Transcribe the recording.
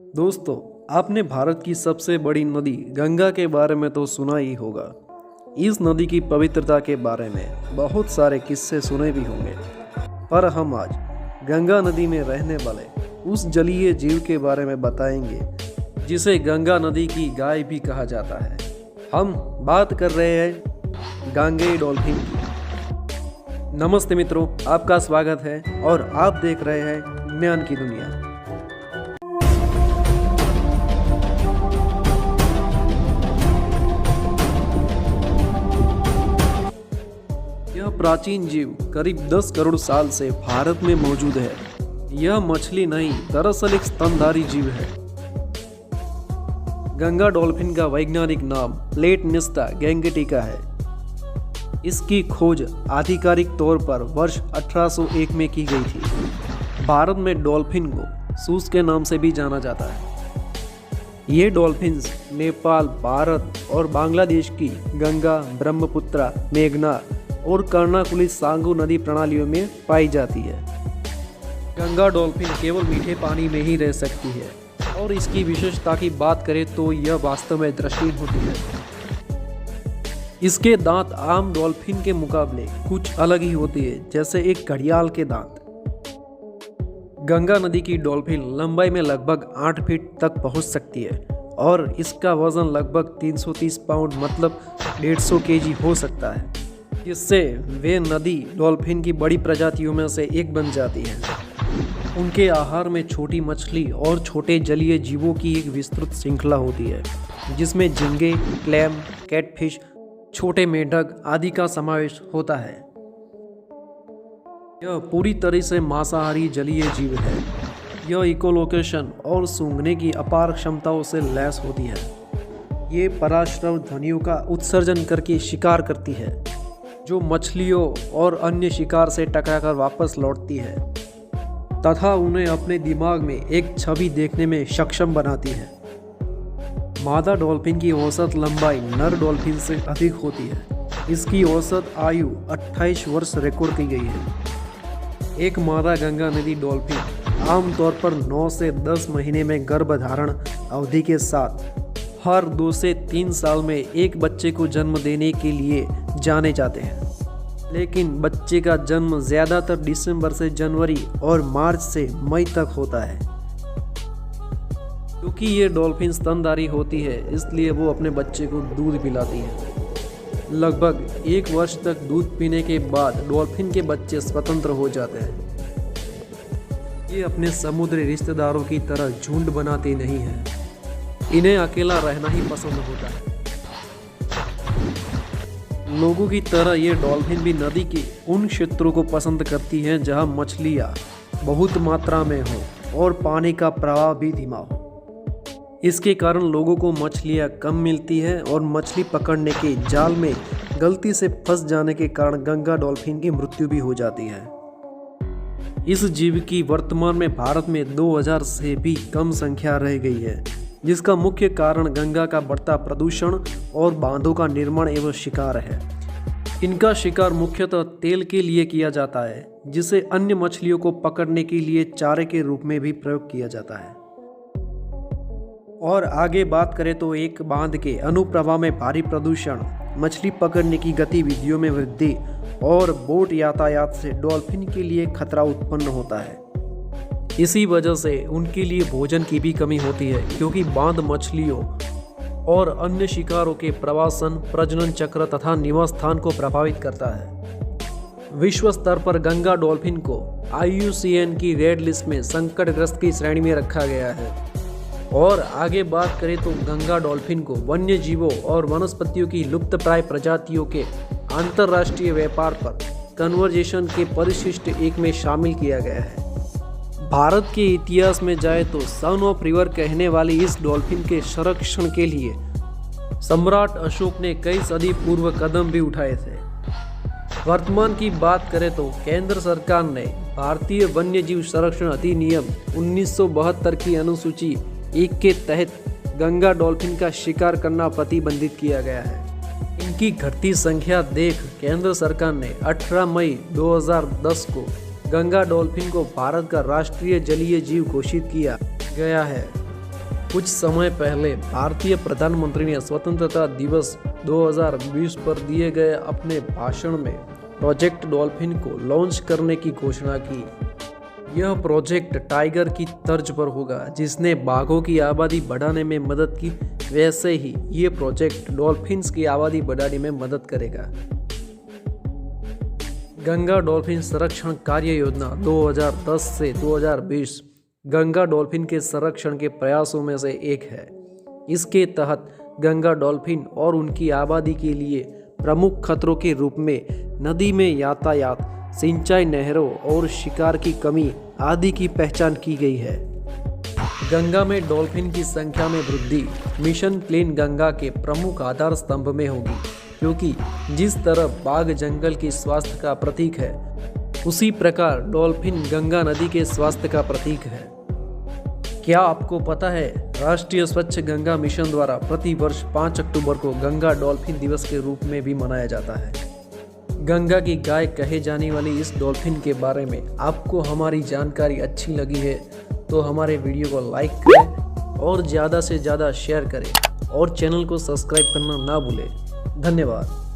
दोस्तों, आपने भारत की सबसे बड़ी नदी गंगा के बारे में तो सुना ही होगा। इस नदी की पवित्रता के बारे में बहुत सारे किस्से सुने भी होंगे, पर हम आज गंगा नदी में रहने वाले उस जलीय जीव के बारे में बताएंगे जिसे गंगा नदी की गाय भी कहा जाता है। हम बात कर रहे हैं गांगेय डॉल्फिन की। नमस्ते मित्रों, आपका स्वागत है और आप देख रहे हैं ज्ञान की दुनिया। यह प्राचीन जीव करीब 10 करोड़ साल से भारत में मौजूद है। यह मछली नहीं, दरअसल एक स्तनधारी जीव है। गंगा डॉल्फिन का वैज्ञानिक नाम प्लेटनिस्टा गैंगेटिका है। इसकी खोज आधिकारिक तौर पर वर्ष 1801 में की गई थी। भारत में डॉल्फिन को सूस के नाम से भी जाना जाता है। ये डॉल्फिन्स नेपाल, भारत और बांग्लादेश की गंगा, ब्रह्मपुत्रा, मेघना और कर्णाकुली सांगू नदी प्रणालियों में पाई जाती है। गंगा डॉल्फिन केवल मीठे पानी में ही रह सकती है और इसकी विशेषता की बात करें तो यह वास्तव में दृष्टिहीन होती है। इसके दांत आम डॉल्फिन के मुकाबले कुछ अलग ही होती है, जैसे एक घड़ियाल के दांत। गंगा नदी की डॉल्फिन लंबाई में लगभग 8 फीट तक पहुंच सकती है और इसका वजन लगभग 330 पाउंड मतलब 150 केजी हो सकता है, जिससे वे नदी डॉल्फिन की बड़ी प्रजातियों में से एक बन जाती हैं। उनके आहार में छोटी मछली और छोटे जलीय जीवों की एक विस्तृत श्रृंखला होती है, जिसमें झींगे, क्लैम, कैटफिश, छोटे मेढक आदि का समावेश होता है। यह पूरी तरह से मांसाहारी जलीय जीव है। यह इकोलोकेशन और सूंघने की अपार क्षमताओं से लैस होती है। ये पराश्रव ध्वनियों का उत्सर्जन करके शिकार करती है, जो मछलियों और अन्य शिकार से टकराकर वापस लौटती है तथा उन्हें अपने दिमाग में एक छवि देखने में सक्षम बनाती है। मादा डॉल्फिन की औसत लंबाई नर डॉल्फिन से अधिक होती है। इसकी औसत आयु 28 वर्ष रिकॉर्ड की गई है। एक मादा गंगा नदी डॉल्फिन आमतौर पर 9 से 10 महीने में गर्भधारण अवधि के साथ हर 2 से 3 साल में एक बच्चे को जन्म देने के लिए जाने जाते हैं। लेकिन बच्चे का जन्म ज़्यादातर दिसंबर से जनवरी और मार्च से मई तक होता है। क्योंकि ये डॉल्फिन स्तनधारी होती है, इसलिए वो अपने बच्चे को दूध पिलाती है। लगभग 1 वर्ष तक दूध पीने के बाद डॉल्फिन के बच्चे स्वतंत्र हो जाते हैं। ये अपने समुद्री रिश्तेदारों की तरह झुंड बनाते नहीं हैं। इन्हें अकेला रहना ही पसंद होता है। लोगों की तरह ये डॉल्फिन भी नदी के उन क्षेत्रों को पसंद करती हैं जहां मछलियां बहुत मात्रा में हो और पानी का प्रवाह भी धीमा हो। इसके कारण लोगों को मछलियां कम मिलती हैं और मछली पकड़ने के जाल में गलती से फंस जाने के कारण गंगा डॉल्फिन की मृत्यु भी हो जाती है। इस जीव की वर्तमान में भारत में 2000 से भी कम संख्या रह गई है, जिसका मुख्य कारण गंगा का बढ़ता प्रदूषण और बांधों का निर्माण एवं शिकार है। इनका शिकार मुख्यतः तेल के लिए किया जाता है, जिसे अन्य मछलियों को पकड़ने के लिए चारे के रूप में भी प्रयोग किया जाता है। और आगे बात करें तो एक बांध के अनुप्रवाह में भारी प्रदूषण, मछली पकड़ने की गतिविधियों में वृद्धि और बोट यातायात से डॉल्फिन के लिए खतरा उत्पन्न होता है। इसी वजह से उनके लिए भोजन की भी कमी होती है, क्योंकि बांध मछलियों और अन्य शिकारों के प्रवासन, प्रजनन चक्र तथा निवास स्थान को प्रभावित करता है। विश्व स्तर पर गंगा डॉल्फिन को IUCN की रेड लिस्ट में संकटग्रस्त की श्रेणी में रखा गया है। और आगे बात करें तो गंगा डॉल्फिन को वन्य जीवों और वनस्पतियों की लुप्तप्राय प्रजातियों के अंतर्राष्ट्रीय व्यापार पर कन्वर्जेशन के परिशिष्ट 1 में शामिल किया गया है। भारत के इतिहास में जाए तो सन ऑफ रिवर कहने वाली इस डॉल्फिन के संरक्षण के लिए सम्राट अशोक ने कई सदी पूर्व कदम भी उठाए थे। वर्तमान की बात करें तो केंद्र सरकार ने भारतीय वन्यजीव संरक्षण अधिनियम 1972 की अनुसूची 1 के तहत गंगा डॉल्फिन का शिकार करना प्रतिबंधित किया गया है। इनकी घटती संख्या देख केंद्र सरकार ने 18 मई 2010 को गंगा डॉल्फिन को भारत का राष्ट्रीय जलीय जीव घोषित किया गया है। कुछ समय पहले भारतीय प्रधानमंत्री ने स्वतंत्रता दिवस 2020 पर दिए गए अपने भाषण में प्रोजेक्ट डॉल्फिन को लॉन्च करने की घोषणा की। यह प्रोजेक्ट टाइगर की तर्ज पर होगा, जिसने बाघों की आबादी बढ़ाने में मदद की। वैसे ही ये प्रोजेक्ट डॉल्फिन्स की आबादी बढ़ाने में मदद करेगा। गंगा डॉल्फिन संरक्षण कार्य योजना 2010 से 2020 गंगा डॉल्फिन के संरक्षण के प्रयासों में से एक है। इसके तहत गंगा डॉल्फिन और उनकी आबादी के लिए प्रमुख खतरों के रूप में नदी में यातायात, सिंचाई, नहरों और शिकार की कमी आदि की पहचान की गई है। गंगा में डॉल्फिन की संख्या में वृद्धि मिशन क्लीन गंगा के प्रमुख आधार स्तंभ में होगी, क्योंकि जिस तरह बाघ जंगल की स्वास्थ्य का प्रतीक है, उसी प्रकार डॉल्फिन गंगा नदी के स्वास्थ्य का प्रतीक है। क्या आपको पता है, राष्ट्रीय स्वच्छ गंगा मिशन द्वारा प्रति वर्ष 5 अक्टूबर को गंगा डॉल्फिन दिवस के रूप में भी मनाया जाता है। गंगा की गाय कहे जाने वाली इस डॉल्फिन के बारे में आपको हमारी जानकारी अच्छी लगी है तो हमारे वीडियो को लाइक करें और ज़्यादा से ज़्यादा शेयर करें और चैनल को सब्सक्राइब करना ना भूलें। धन्यवाद।